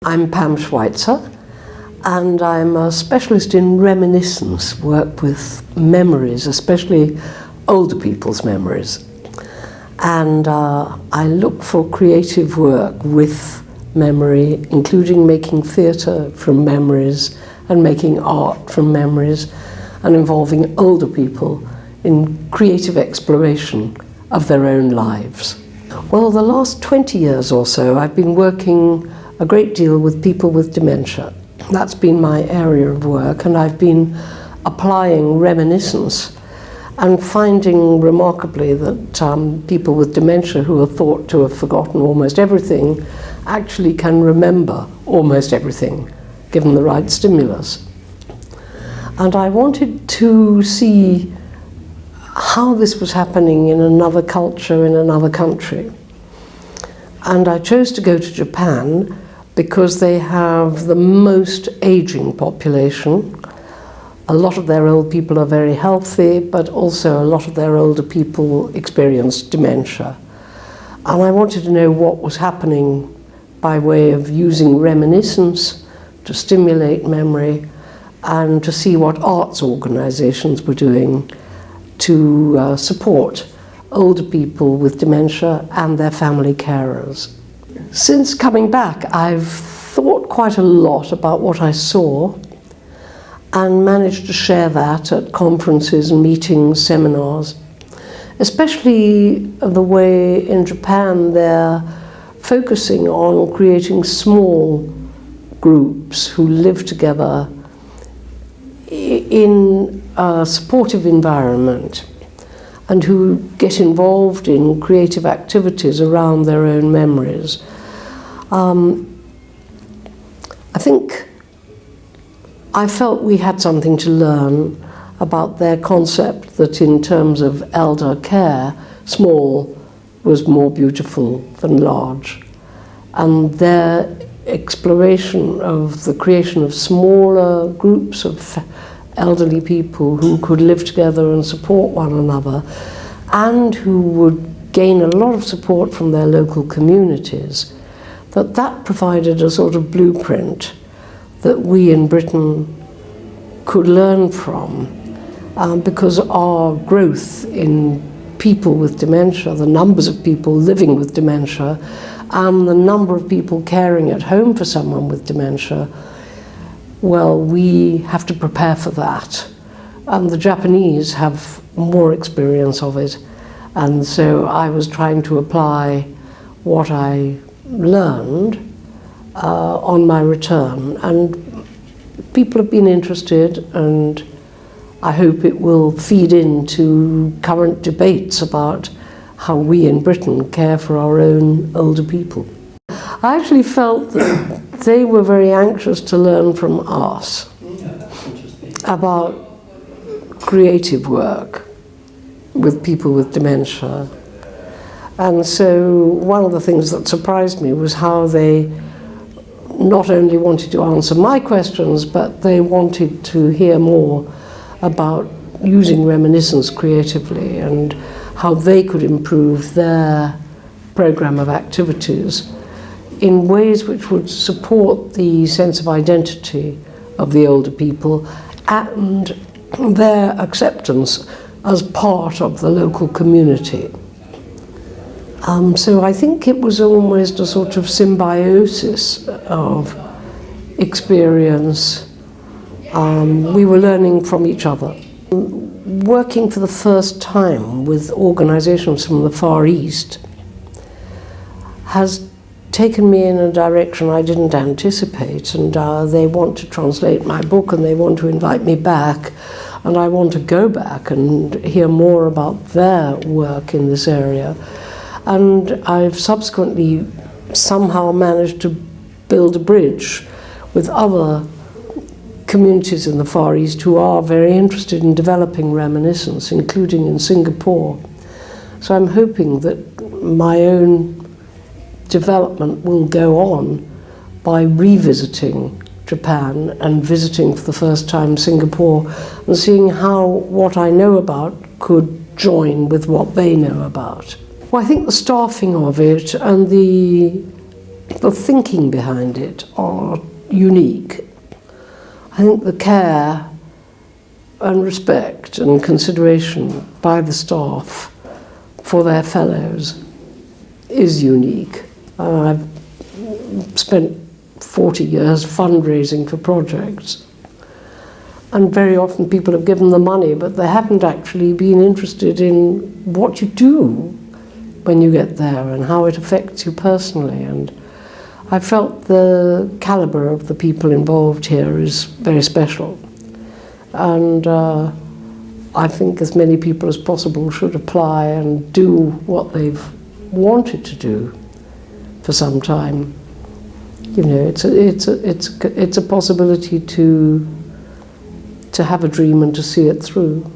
I'm Pam Schweitzer, and I'm a specialist in reminiscence, work with memories, especially older people's memories. And I look for creative work with memory, including making theatre from memories and making art from memories, and involving older people in creative exploration of their own lives. Well, the last 20 years or so, I've been working a great deal with people with dementia. That's been my area of work, and I've been applying reminiscence and finding remarkably that people with dementia who are thought to have forgotten almost everything actually can remember almost everything, given the right stimulus. And I wanted to see how this was happening in another culture, in another country. And I chose to go to Japan because they have the most aging population. A lot of their old people are very healthy, but also a lot of their older people experience dementia. And I wanted to know what was happening by way of using reminiscence to stimulate memory and to see what arts organizations were doing to support older people with dementia and their family carers. Since coming back, I've thought quite a lot about what I saw and managed to share that at conferences, meetings, seminars, especially the way in Japan they're focusing on creating small groups who live together in a supportive environment and who get involved in creative activities around their own memories. I felt we had something to learn about their concept that in terms of elder care, small was more beautiful than large. And their exploration of the creation of smaller groups of elderly people who could live together and support one another, and who would gain a lot of support from their local communities, that provided a sort of blueprint that we in Britain could learn from, because our growth in people with dementia, the numbers of people living with dementia, and the number of people caring at home for someone with dementia, well, we have to prepare for that. And the Japanese have more experience of it. And so I was trying to apply what I learned on my return. And people have been interested, and I hope it will feed into current debates about how we in Britain care for our own older people. I actually felt that they were very anxious to learn from us about creative work with people with dementia. And so one of the things that surprised me was how they not only wanted to answer my questions, but they wanted to hear more about using reminiscence creatively and how they could improve their program of activities in ways which would support the sense of identity of the older people and their acceptance as part of the local community. So I think it was almost a sort of symbiosis of experience. We were learning from each other. Working for the first time with organizations from the Far East has taken me in a direction I didn't anticipate, and they want to translate my book and they want to invite me back, and I want to go back and hear more about their work in this area. And I've subsequently somehow managed to build a bridge with other communities in the Far East who are very interested in developing reminiscence, including in Singapore. So I'm hoping that my own development will go on by revisiting Japan and visiting for the first time Singapore and seeing how what I know about could join with what they know about. Well, I think the staffing of it and the the thinking behind it are unique. I think the care and respect and consideration by the staff for their fellows is unique. I've spent 40 years fundraising for projects, and very often people have given the money, but they haven't actually been interested in what you do when you get there and how it affects you personally. And I felt the caliber of the people involved here is very special. And I think as many people as possible should apply and do what they've wanted to do for some time. You know, it's a possibility to have a dream and to see it through.